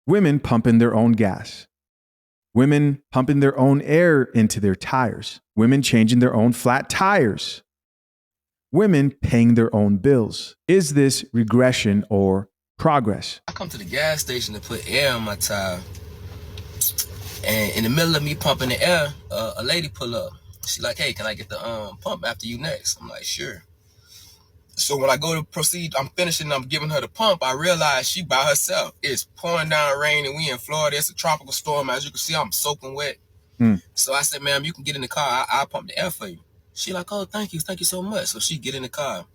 Women pumping their own gas. Women pumping their own air into their tires. Women changing their own flat tires. Women paying their own bills. Is this regression or progress? I come to the gas station to put air on my tire. And in the middle of me pumping the air, a lady pull up. She like, hey, can I get the pump after you next? I'm like, sure. So when I go to proceed, I'm finishing, I'm giving her the pump, I realize she by herself. It's pouring down rain and we in Florida. It's a tropical storm. As you can see, I'm soaking wet. So I said, ma'am, you can get in the car. I'll pump the air for you. She like, oh, thank you so much. So she get in the car.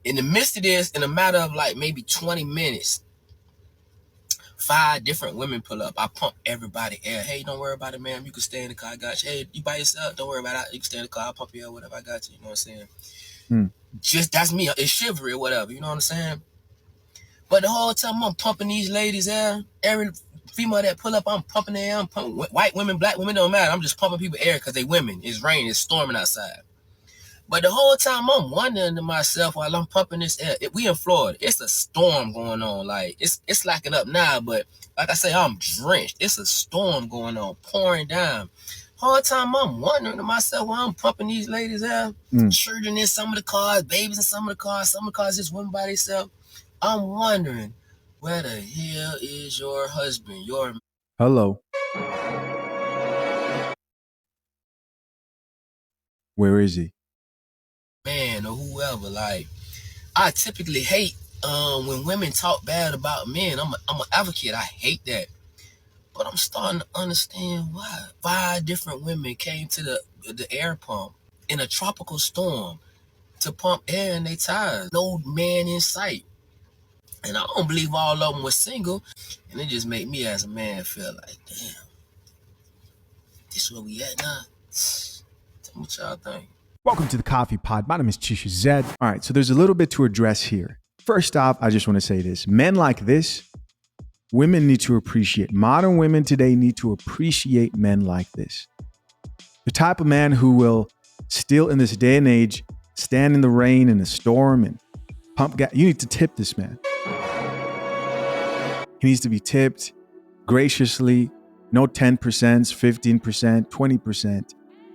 In the midst of this, in a matter of like maybe 20 minutes, 5 different women pull up. I pump everybody air. Hey, don't worry about it, ma'am. You can stay in the car. I got you. Hey, you by yourself. Don't worry about it. You can stay in the car. I'll pump you air, whatever. I got you. You know what I'm saying? Just that's me. It's chivalry or whatever. You know what I'm saying? But the whole time I'm pumping these ladies air. Every female that pull up, I'm pumping their air. I'm pumping white women, black women, don't matter. I'm just pumping people air because they women. It's raining. It's storming outside. But the whole time I'm wondering to myself while I'm pumping this air, we in Florida, it's a storm going on. Like it's slacking up now, but like I say, I'm drenched. It's a storm going on, pouring down. Whole time I'm wondering to myself while I'm pumping these ladies air, children in some of the cars, babies in some of the cars just women by themselves. I'm wondering, where the hell is your husband? Hello. Where is he? Man or whoever. Like, I typically hate when women talk bad about men. I'm an advocate. I hate that. But I'm starting to understand why. 5 different women came to the air pump in a tropical storm to pump air in their tires. No man in sight. And I don't believe all of them were single. And it just made me as a man feel like, damn, this where we at now? Tell me what y'all think. Welcome to the Coffee Pod. My name is Chisha Zed. All right, so there's a little bit to address here. First off, I just want to say this. Men like this, women need to appreciate. Modern women today need to appreciate men like this. The type of man who will still in this day and age stand in the rain and the storm and pump gas. You need to tip this man. He needs to be tipped graciously. No 10%, 15%, 20%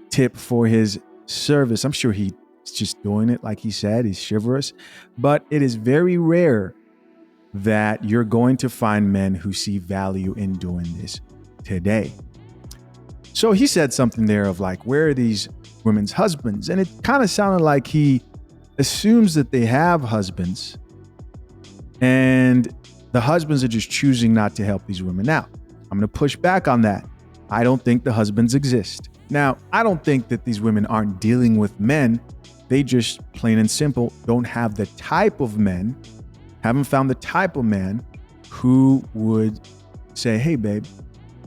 tip for his service. I'm sure he's just doing it like he said. He's chivalrous. But it is very rare that you're going to find men who see value in doing this today. So he said something there of like, where are these women's husbands? And it kind of sounded like he assumes that they have husbands and the husbands are just choosing not to help these women out. I'm going to push back on that. I don't think the husbands exist. Now, I don't think that these women aren't dealing with men. They just plain and simple don't have the type of men, haven't found the type of man who would say, hey, babe,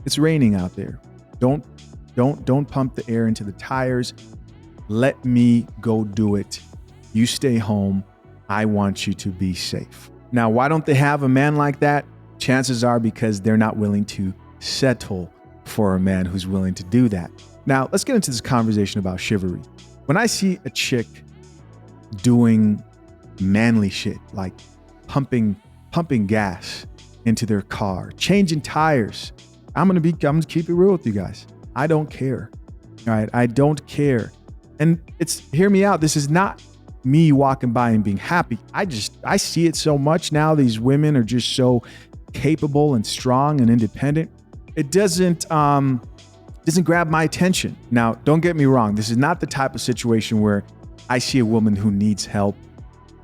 it's raining out there. Don't pump the air into the tires. Let me go do it. You stay home. I want you to be safe. Now, why don't they have a man like that? Chances are because they're not willing to settle for a man who's willing to do that. Now, let's get into this conversation about chivalry. When I see a chick doing manly shit, like pumping gas into their car, changing tires, I'm gonna keep it real with you guys. I don't care. All right, I don't care. And hear me out. This is not me walking by and being happy. I see it so much now. These women are just so capable and strong and independent. It doesn't grab my attention. Now, don't get me wrong. This is not the type of situation where I see a woman who needs help,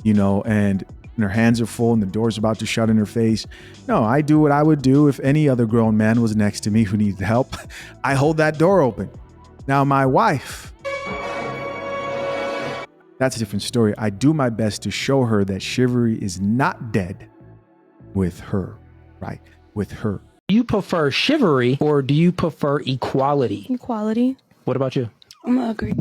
and her hands are full and the door's about to shut in her face. No, I do what I would do if any other grown man was next to me who needed help. I hold that door open. Now, my wife, that's a different story. I do my best to show her that chivalry is not dead with her, right? With her. Do you prefer chivalry or do you prefer equality? Equality. What about you? I'm gonna agree.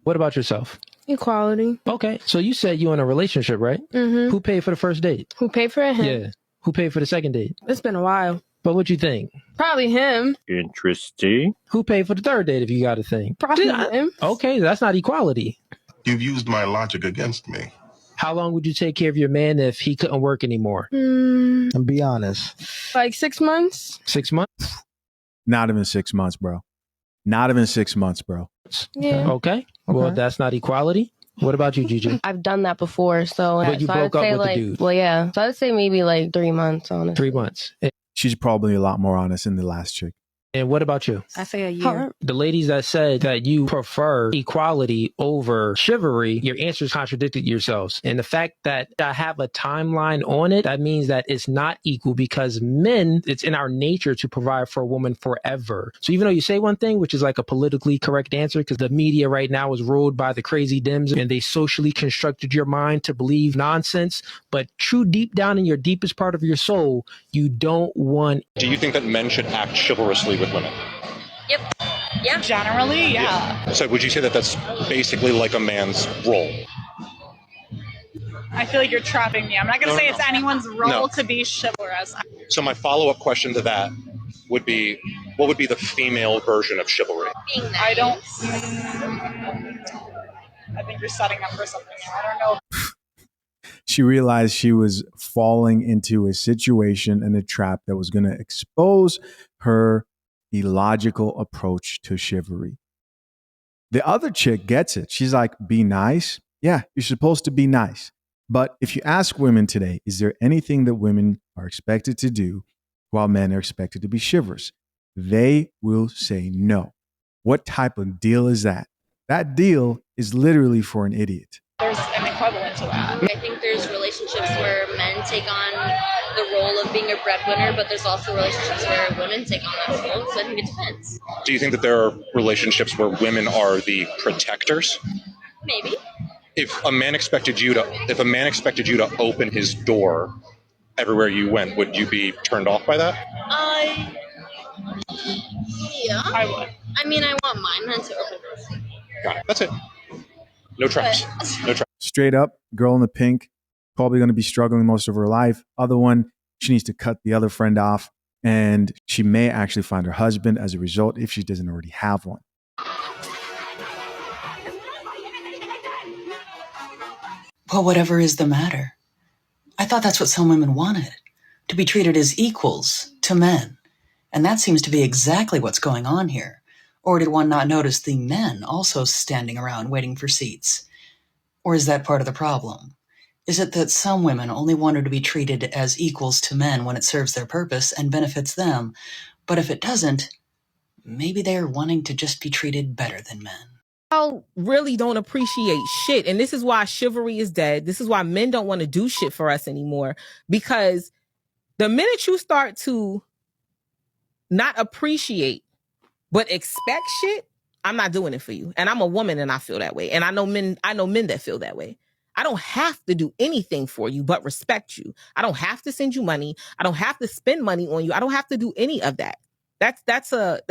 What about yourself? Equality. Okay, so you said you in a relationship, right? Mm-hmm. Who paid for the first date? Who paid for him? Yeah. Who paid for the second date? It's been a while. But what you think? Probably him. Interesting. Who paid for the third date if you got to think? Probably him. Okay, that's not equality. You've used my logic against me. How long would you take care of your man if he couldn't work anymore? Mm, And be honest. like 6 months. 6 months? Not even 6 months, bro. Not even 6 months, bro. Yeah. Okay. Well, that's not equality. What about you, Gigi? I've done that before, so But you so I would broke up say with the like, dude. well, yeah. So I would say maybe like 3 months, honestly. 3 months. She's probably a lot more honest than the last chick. And what about you? I say a year. The ladies that said that you prefer equality over chivalry, your answers contradicted yourselves. And the fact that I have a timeline on it, that means that it's not equal because men, it's in our nature to provide for a woman forever. So even though you say one thing, which is like a politically correct answer, because the media right now is ruled by the crazy Dems and they socially constructed your mind to believe nonsense, but true deep down in your deepest part of your soul, you don't want. Do you think that men should act chivalrously with women? Yep. Yeah. Generally, yeah. So would you say that that's basically like a man's role? I feel like you're trapping me. I'm not going to say it's anyone's role to be chivalrous. So my follow-up question to that would be, what would be the female version of chivalry? Being nice. I don't. I think you're setting up for something. I don't know. She realized she was falling into a situation and a trap that was going to expose her illogical approach to chivalry. The other chick gets it. She's like, be nice. Yeah, you're supposed to be nice. But if you ask women today, is there anything that women are expected to do while men are expected to be chivalrous? They will say no. What type of deal is that? That deal is literally for an idiot. There's an equivalent to that. I think there's relationships where men take on the role of being a breadwinner, but there's also relationships where women take on that role. So I think it depends. Do you think that there are relationships where women are the protectors? Maybe. If a man expected you to open his door everywhere you went, would you be turned off by that? Yeah. I would. I mean, I want my men to open doors. Got it. That's it. No traps. No traps. Straight up, girl in the pink, probably going to be struggling most of her life. Other one, she needs to cut the other friend off, and she may actually find her husband as a result if she doesn't already have one. Well, whatever is the matter? I thought that's what some women wanted, to be treated as equals to men. And that seems to be exactly what's going on here. Or did one not notice the men also standing around waiting for seats? Or is that part of the problem? Is it that some women only wanted to be treated as equals to men when it serves their purpose and benefits them, but if it doesn't, maybe they are wanting to just be treated better than men? Really don't appreciate shit. And this is why chivalry is dead. This is why men don't want to do shit for us anymore. Because the minute you start to not appreciate, but expect shit, I'm not doing it for you. And I'm a woman and I feel that way. And I know men that feel that way. I don't have to do anything for you but respect you. I don't have to send you money. I don't have to spend money on you. I don't have to do any of that. That's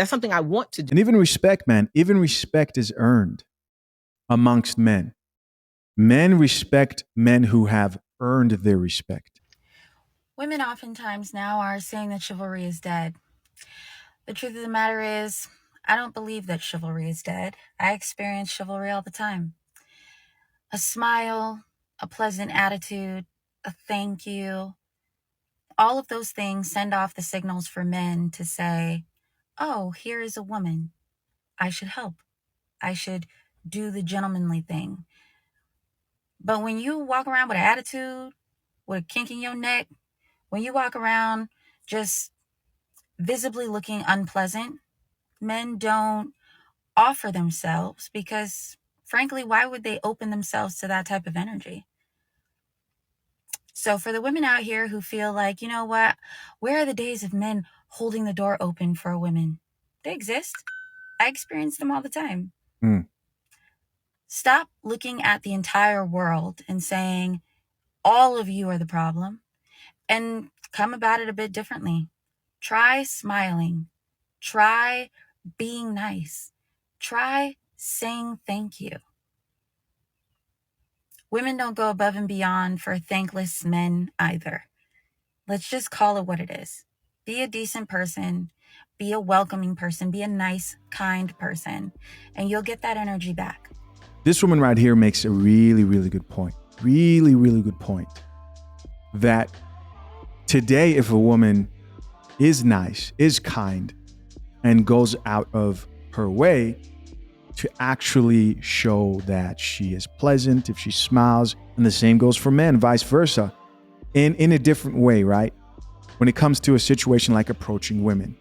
something I want to do. And even respect, man, even respect is earned amongst men. Men respect men who have earned their respect. Women oftentimes now are saying that chivalry is dead. The truth of the matter is, I don't believe that chivalry is dead. I experience chivalry all the time. A smile, a pleasant attitude, a thank you. All of those things send off the signals for men to say, oh, here is a woman. I should help. I should do the gentlemanly thing. But when you walk around with an attitude, with a kink in your neck, when you walk around just visibly looking unpleasant, men don't offer themselves because, frankly, why would they open themselves to that type of energy? So for the women out here who feel like, you know what, where are the days of men holding the door open for women? They exist. I experience them all the time. Stop looking at the entire world and saying, all of you are the problem, and come about it a bit differently. Try smiling. Try being nice. Try saying thank you. Women don't go above and beyond for thankless men either. Let's just call it what it is. Be a decent person. Be a welcoming person. Be a nice, kind person. And you'll get that energy back. This woman right here makes a really, really good point. really, really good point. That today, if a woman is nice, is kind, and goes out of her way to actually show that she is pleasant, if she smiles, and the same goes for men, vice versa, in a different way, right? When it comes to a situation like approaching women.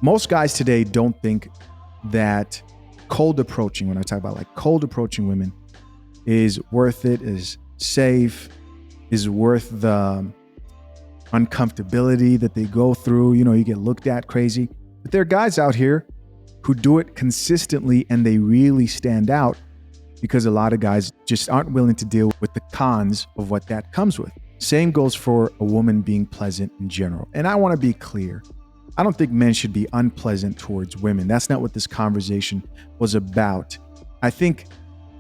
Most guys today don't think that cold approaching, when I talk about like cold approaching women, is worth it, is safe, is worth the uncomfortability that they go through. You know, you get looked at crazy. But there are guys out here who do it consistently and they really stand out because a lot of guys just aren't willing to deal with the cons of what that comes with. Same goes for a woman being pleasant in general. And I want to be clear. I don't think men should be unpleasant towards women. That's not what this conversation was about. I think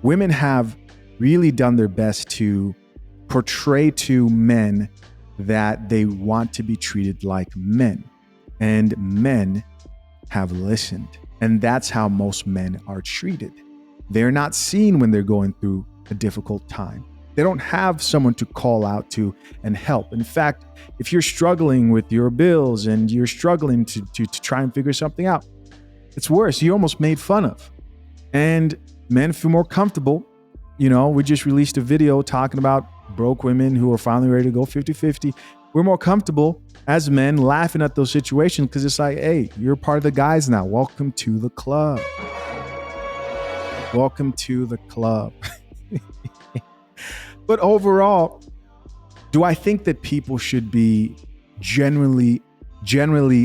women have really done their best to portray to men that they want to be treated like men. And men have listened. And that's how most men are treated. They're not seen when they're going through a difficult time. They don't have someone to call out to and help. In fact, if you're struggling with your bills and you're struggling to try and figure something out, it's worse. You're almost made fun of. And men feel more comfortable. You know, we just released a video talking about broke women who are finally ready to go 50-50. We're more comfortable as men laughing at those situations because it's like, hey, you're part of the guys now. Welcome to the club. Welcome to the club. But overall, do I think that people should be generally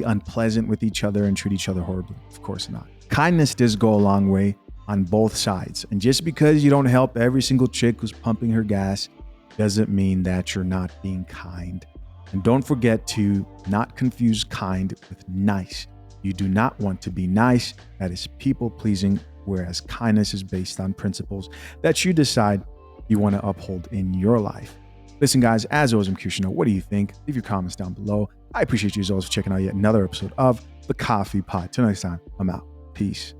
unpleasant with each other and treat each other horribly? Of course not. Kindness does go a long way on both sides. And just because you don't help every single chick who's pumping her gas doesn't mean that you're not being kind. And don't forget to not confuse kind with nice. You do not want to be nice. That is people pleasing, whereas kindness is based on principles that you decide you want to uphold in your life. Listen, guys, as always, I'm curious to know, what do you think? Leave your comments down below. I appreciate you as always for checking out yet another episode of The Coffee Pot. Till next time, I'm out. Peace.